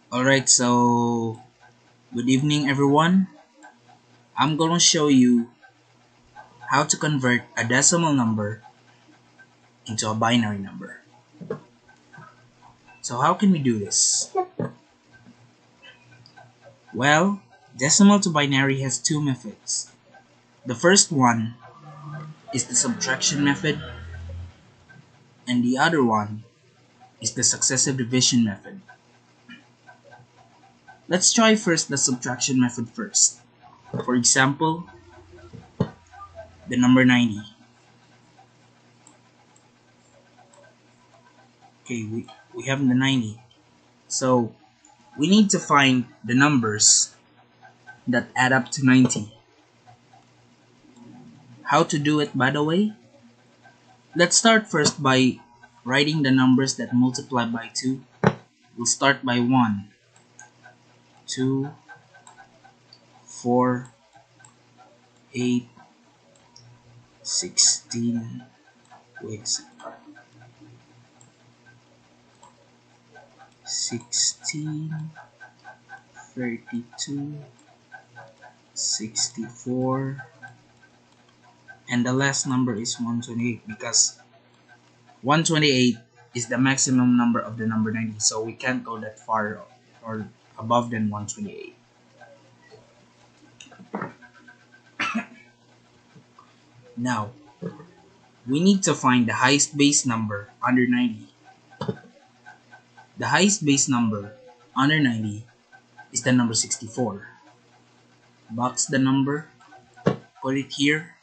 Alright, so good evening everyone. I'm going to show you how to convert a decimal number into a binary number. So how can we do this? Well, decimal to binary has two methods. The first one is the subtraction method and the other one is the successive division method. Let's try first the subtraction method first. For example, the number 90. Okay, we have the 90. So we need to find the numbers that add up to 90. How to do it, by the way? Let's start first by writing the numbers that multiply by 2. We'll start by 1, 2, 4, 8, 16, wait a second, 16, 32, 64, and the last number is 128 because 128 is the maximum number of the number 90, so we can't go that far or above than 128. Now, we need to find the highest base number under 90. The highest base number under 90 is the number 64. Box the number, put it here,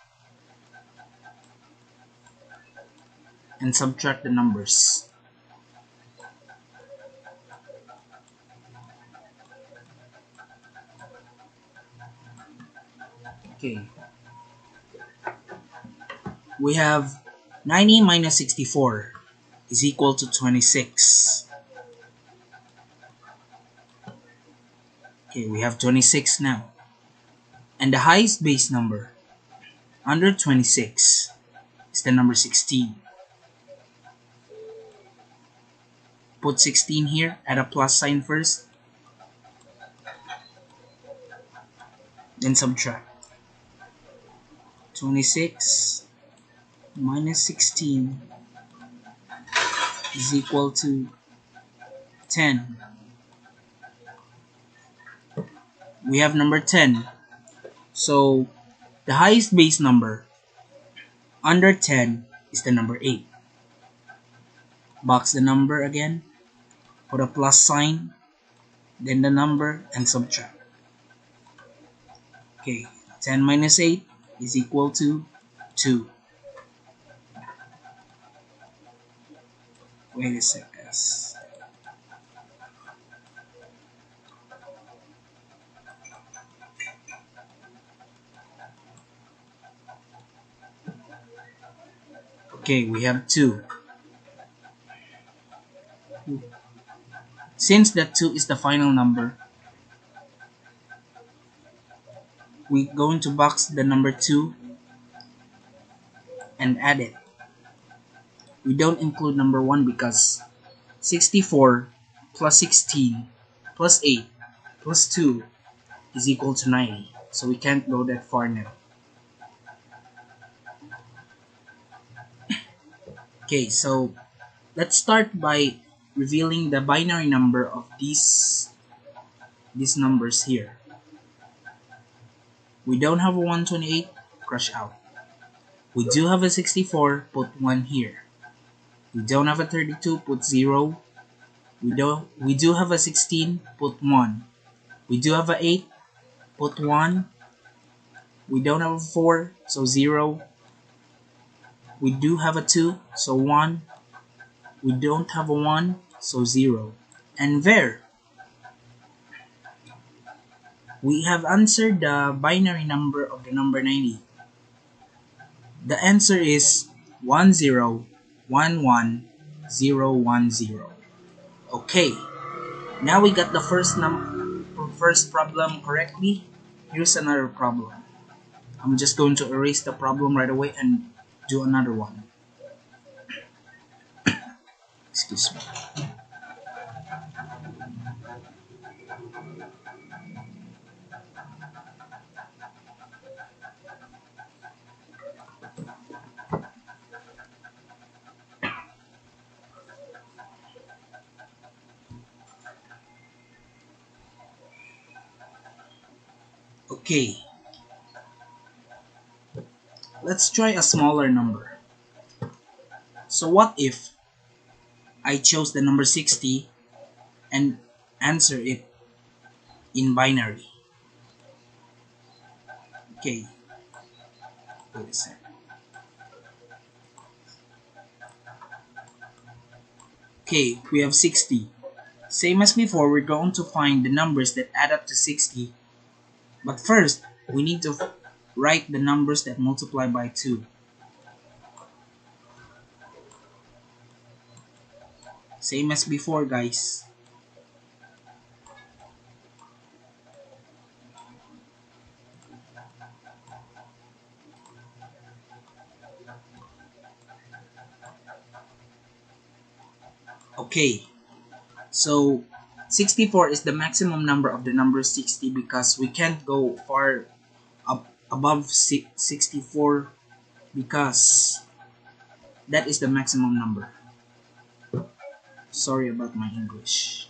and subtract the numbers. Okay, we have 90 minus 64 is equal to 26. Okay, we have 26 now. And the highest base number under 26 is the number 16. Put 16 here, add a plus sign first, then subtract. 26 minus 16 is equal to 10. We have number 10. So the highest base number under 10 is the number 8. Box the number again, put a plus sign, then the number, and subtract. Okay, 10 minus 8 is equal to 2. Wait a sec, guys. Okay, we have 2. Since that 2 is the final number, we're going to box the number 2 and add it. We don't include number 1 because 64 plus 16 plus 8 plus 2 is equal to 90. So we can't go that far now. Okay, so let's start by revealing the binary number of these numbers here. We don't have a 128, crush out. We do have a 64, put 1 here. We don't have a 32, put 0. We do have a 16, put 1. We do have a 8, put 1. We don't have a 4, so 0. We do have a 2, so 1. We don't have a 1, so 0. And there, we have answered the binary number of the number 90. The answer is 1011010. Okay, now we got the first problem correctly. Here's another problem. I'm just going to erase the problem right away and do another one. Excuse me. Okay, let's try a smaller number. So what if I chose the number 60 and answer it in binary? Okay, wait a sec. Okay, we have 60. Same as before, we're going to find the numbers that add up to 60. But first, we need to write the numbers that multiply by 2. Same as before, guys. Okay, so 64 is the maximum number of the number 60 because we can't go far up above 64 because that is the maximum number. Sorry about my English.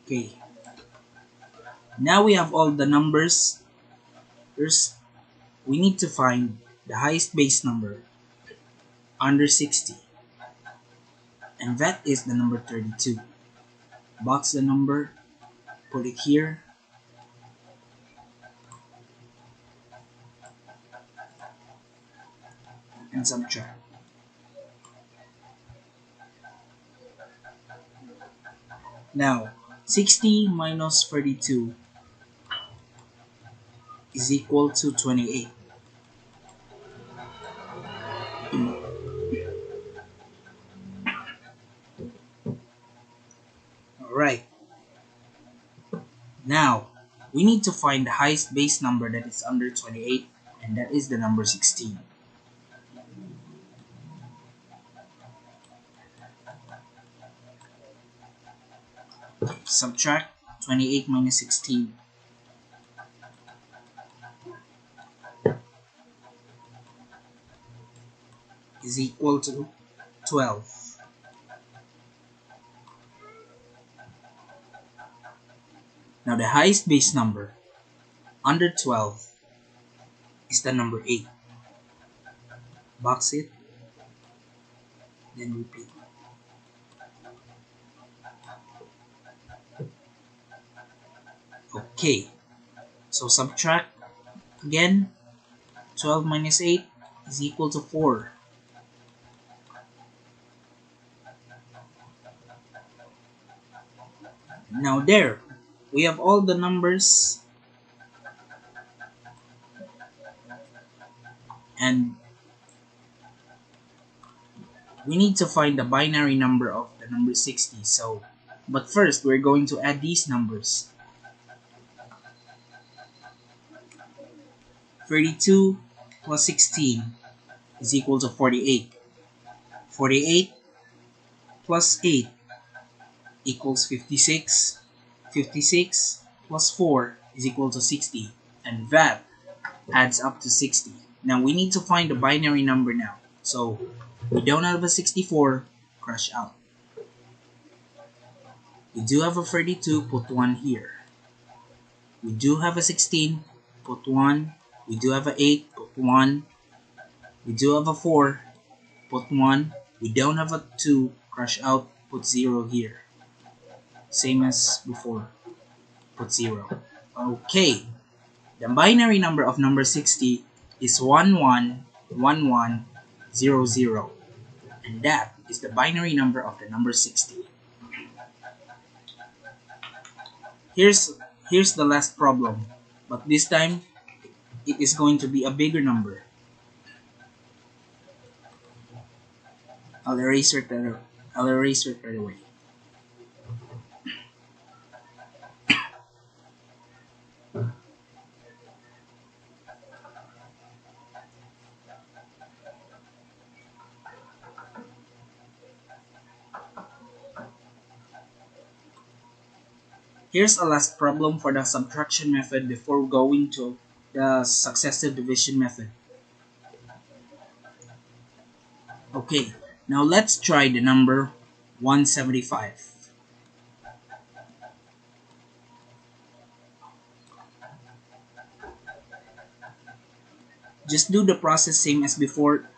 Okay, now we have all the numbers. We need to find the highest base number under 60, and that is the number 32. Box the number, put it here, and subtract. Now, 60 minus 32 is equal to 28. Alright, now we need to find the highest base number that is under 28, and that is the number 16. Subtract 28 minus 16 is equal to 12. Now the highest base number under 12 is the number 8. Box it, then repeat. Okay, so subtract again. 12 minus 8 is equal to 4. Now there, we have all the numbers, and we need to find the binary number of the number 60. So, but first we're going to add these numbers. 32 plus 16 is equal to 48. 48 plus 8 equals 56. 56 plus 4 is equal to 60. And that adds up to 60. Now we need to find the binary number now. So we don't have a 64, crush out. We do have a 32, put 1 here. We do have a 16, put 1. We do have a 8, put 1. We do have a 4, put 1. We don't have a 2, crush out, put 0 here. Same as before, put 0. Okay, the binary number of number 60 is 111100, and that is the binary number of the number 60. Here's the last problem, but this time it is going to be a bigger number. I'll erase it right away. Here's a last problem for the subtraction method before going to the successive division method. Okay, now let's try the number 175. Just do the process same as before.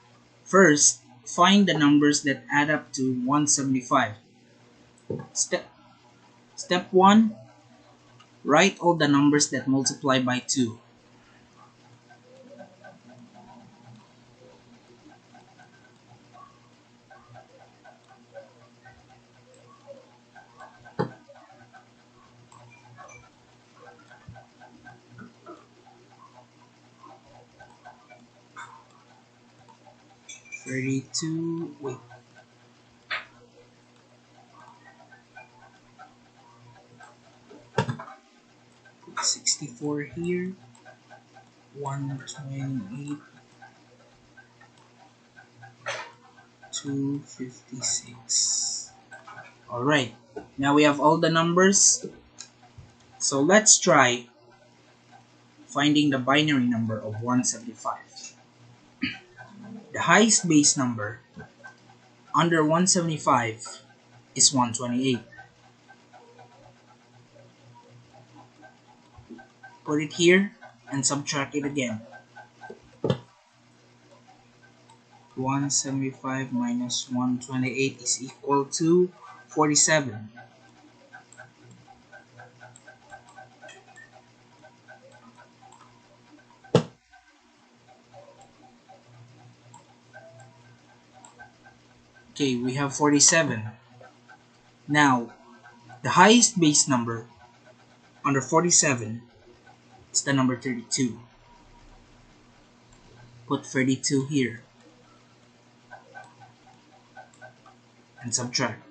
First, find the numbers that add up to 175. Step 1, write all the numbers that multiply by 2. Wait, 64 here, 128, 256. Alright, now we have all the numbers. So let's try finding the binary number of 175. The highest base number under 175 is 128. Put it here and subtract it again. 175 minus 128 is equal to 47. Okay, we have 47. Now, the highest base number under 47 is the number 32. Put 32 here and subtract.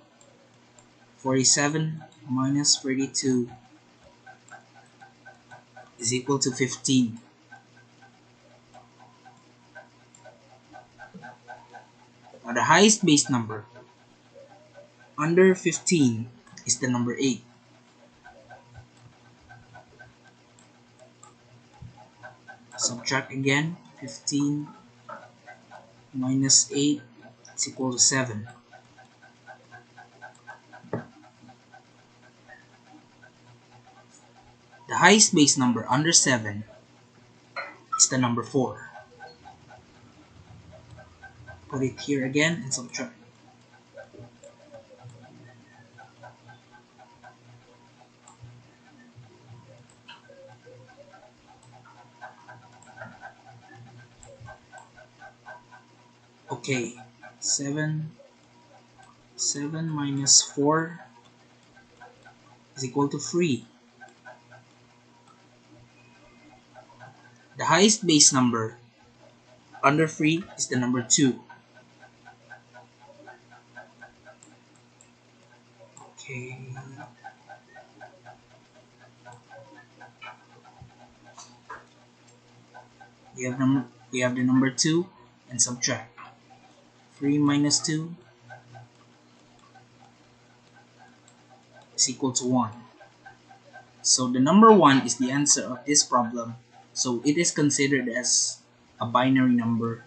47 minus 32 is equal to 15. Now the highest base number under 15 is the number 8. Subtract again. 15 minus 8 is equal to 7. The highest base number under 7 is the number 4. Put it here again and subtract. Okay, 7 minus 4 is equal to 3. The highest base number under 3 is the number 2. Okay. We have the number 2 and subtract. 3 minus 2 is equal to 1. So the number 1 is the answer of this problem. So it is considered as a binary number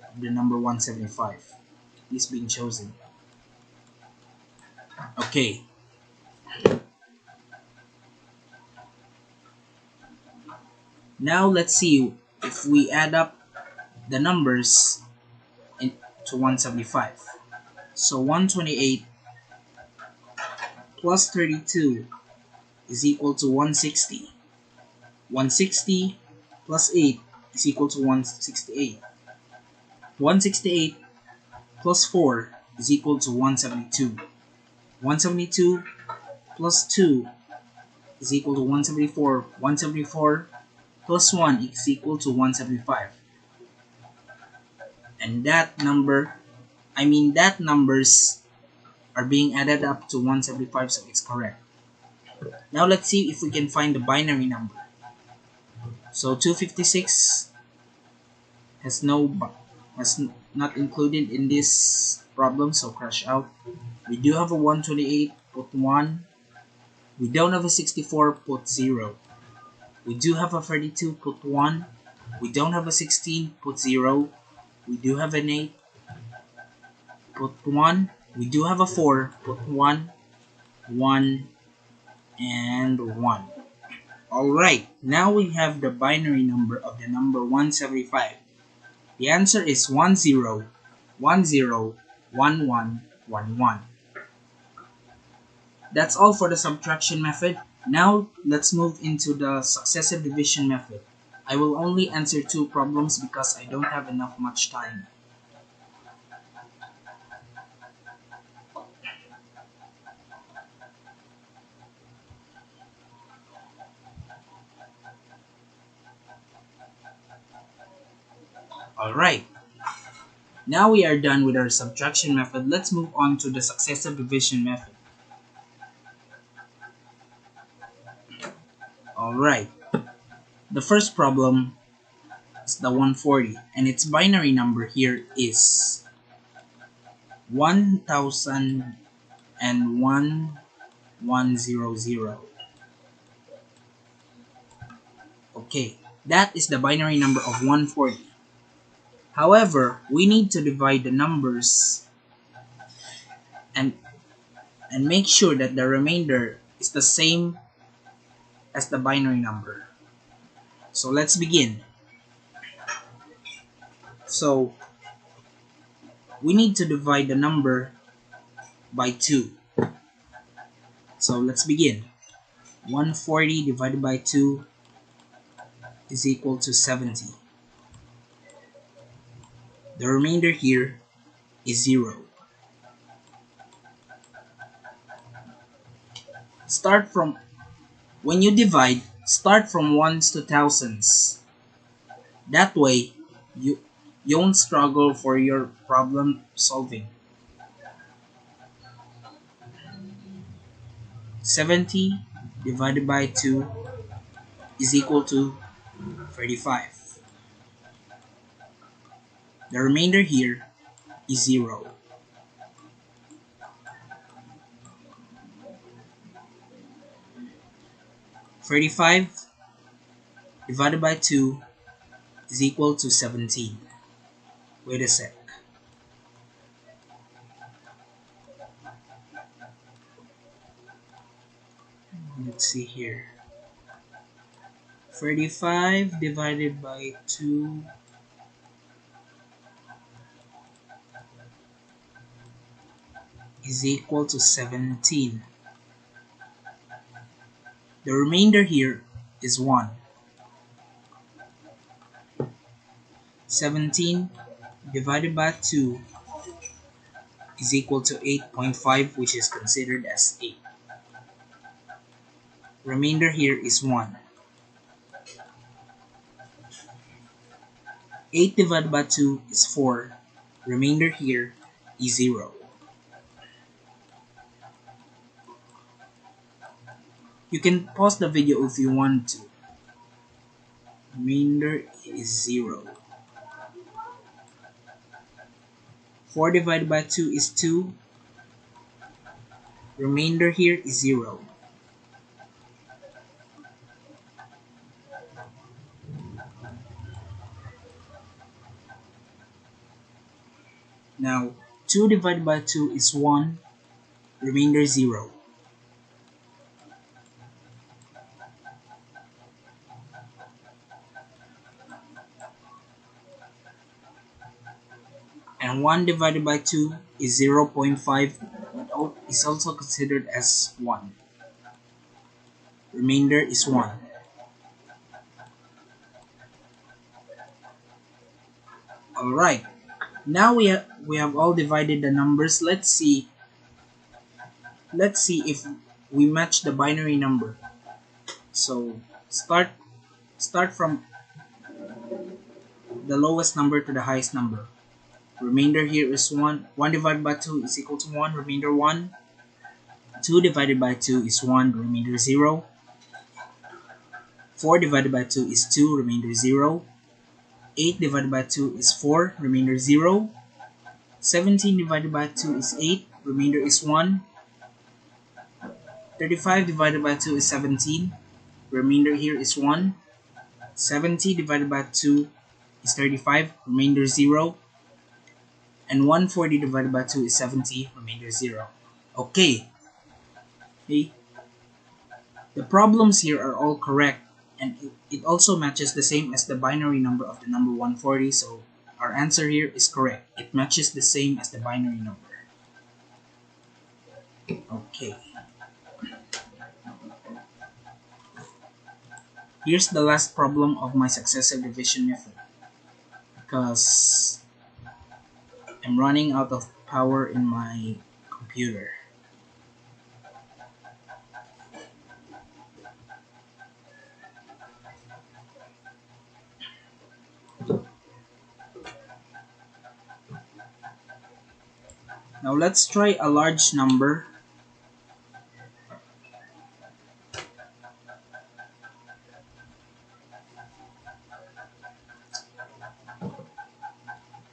of the number 175. It is being chosen. Okay. Now let's see if we add up the numbers to 175. So 128 plus 32 is equal to 160. 160 plus 8 is equal to 168. 168 plus 4 is equal to 172. 172 plus 2 is equal to 174. 174 plus 1 is equal to 175. And that numbers are being added up to 175, so it's correct. Now let's see if we can find the binary number. So 256 has not included in this problem, so crush out. We do have a 128, put 1. We don't have a 64, put 0. We do have a 32, put 1. We don't have a 16, put 0. We do have an 8, put 1. We do have a 4, put 1, 1, and 1. Alright, now we have the binary number of the number 175. The answer is 10, 10, 11, 11. That's all for the subtraction method. Now, let's move into the successive division method. I will only answer 2 problems because I don't have much time. Alright, now we are done with our subtraction method. Let's move on to the successive division method. Alright, the first problem is the 140, and its binary number here is 1001,100. Okay, that is the binary number of 140. However, we need to divide the numbers and make sure that the remainder is the same as the binary number. So let's begin. So we need to divide the number by 2. So let's begin. 140 divided by 2 is equal to 70. The remainder here is 0. When you divide, start from ones to thousands. That way, you won't struggle for your problem solving. 70 divided by 2 is equal to 35. The remainder here is 0. Thirty-five divided by 2 is equal to 17. Wait a sec. Let's see here. 35 divided by 2 is equal to 17. The remainder here is 1. 17 divided by 2 is equal to 8.5, which is considered as 8. Remainder here is 1. 8 divided by 2 is 4. Remainder here is 0. You can pause the video if you want to. Remainder is 0. 4 divided by 2 is 2. Remainder here is 0. Now, 2 divided by 2 is 1. Remainder 0. And 1 divided by 2 is 0.5, but is also considered as 1. Remainder is 1. Alright, now we have all divided the numbers. Let's see if we match the binary number. So start from the lowest number to the highest number. Remainder here is 1. 1 divided by 2 is equal to 1. Remainder 1. 2 divided by 2 is 1. Remainder 0. 4 divided by 2 is 2. Remainder 0. 8 divided by 2 is 4. Remainder 0. 17 divided by 2 is 8. Remainder is 1. 35 divided by 2 is 17. Remainder here is 1. 70 divided by 2 is 35. Remainder 0. And 140 divided by 2 is 70. Remainder 0. Okay. Okay. The problems here are all correct. And it also matches the same as the binary number of the number 140. So our answer here is correct. It matches the same as the binary number. Okay. Here's the last problem of my successive division method, because I'm running out of power in my computer. Now let's try a large number.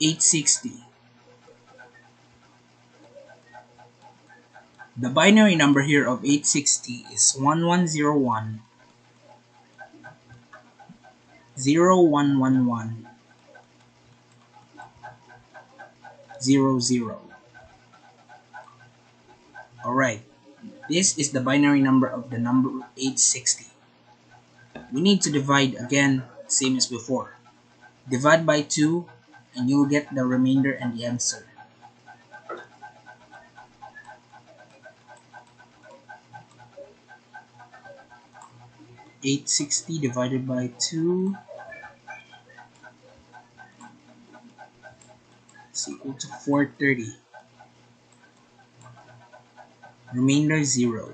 $860. The binary number here of 860 is 1101 0111 00. Alright, this is the binary number of the number 860. We need to divide again, same as before. Divide by 2 and you'll get the remainder and the answer. $860 divided by 2 is equal to $430. Remainder 0.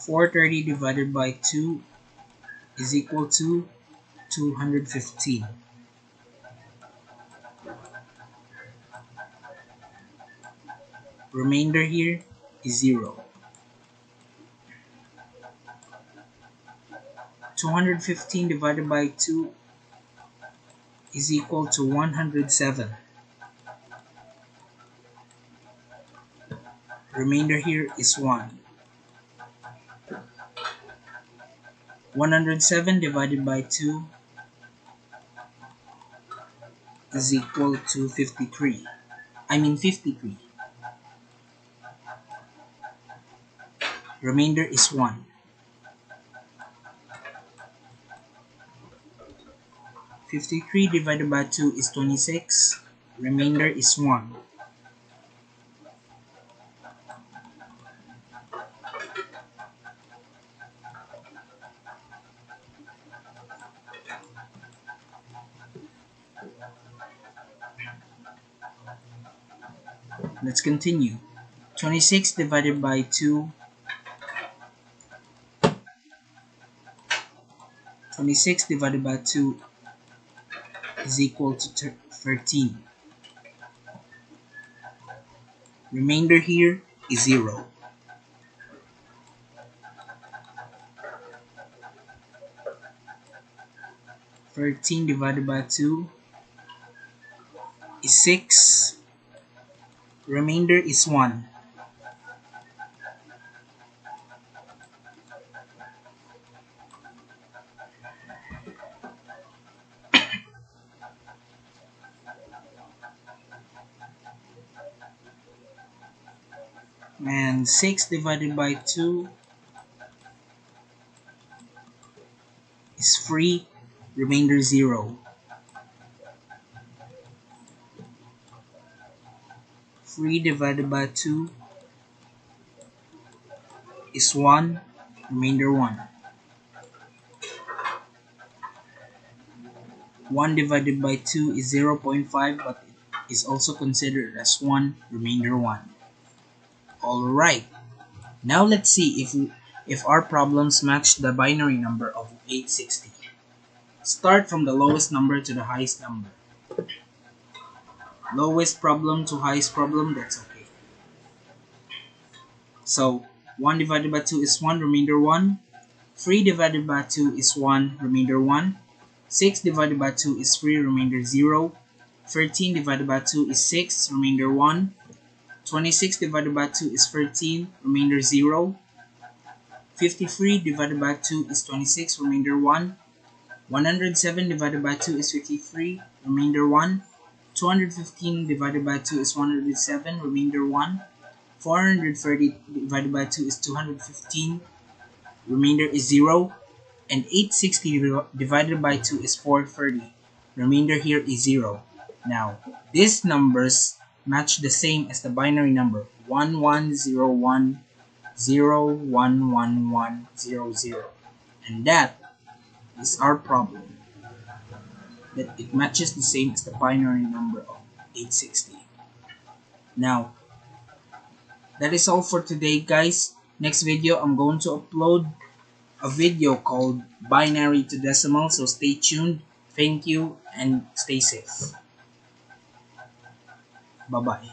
430 divided by 2 is equal to 215. Remainder here is 0. 215 divided by 2 is equal to 107. Remainder here is 1. 107 divided by 2 is equal to 53. 53. Remainder is 1. 53 divided by 2 is 26. Remainder is 1. Let's continue. 26 divided by 2 26 divided by 2 is equal to 13. Remainder here is 0. 13 divided by 2 is 6. Remainder is 1. And 6 divided by 2 is 3. Remainder 0. 3 divided by 2 is 1. Remainder 1. 1 divided by 2 is 0.5, but it is also considered as 1. Remainder 1. Alright, now let's see if our problems match the binary number of 860. Start from the lowest number to the highest number. Lowest problem to highest problem, that's okay. So 1 divided by 2 is 1, remainder 1. 3 divided by 2 is 1, remainder 1. 6 divided by 2 is 3, remainder 0. 13 divided by 2 is 6, remainder 1. 26 divided by 2 is 13, remainder 0. 53 divided by 2 is 26, remainder 1. 107 divided by 2 is 53, remainder 1. 215 divided by 2 is 107, remainder 1. 430 divided by 2 is 215, remainder is 0. And 860 divided by 2 is 430, remainder here is 0. Now, these numbers match the same as the binary number 1101011100, and that is our problem, that it matches the same as the binary number of 860. Now, that is all for today, guys. Next video, I'm going to upload a video called binary to decimal, so stay tuned. Thank you and stay safe. Bye bye.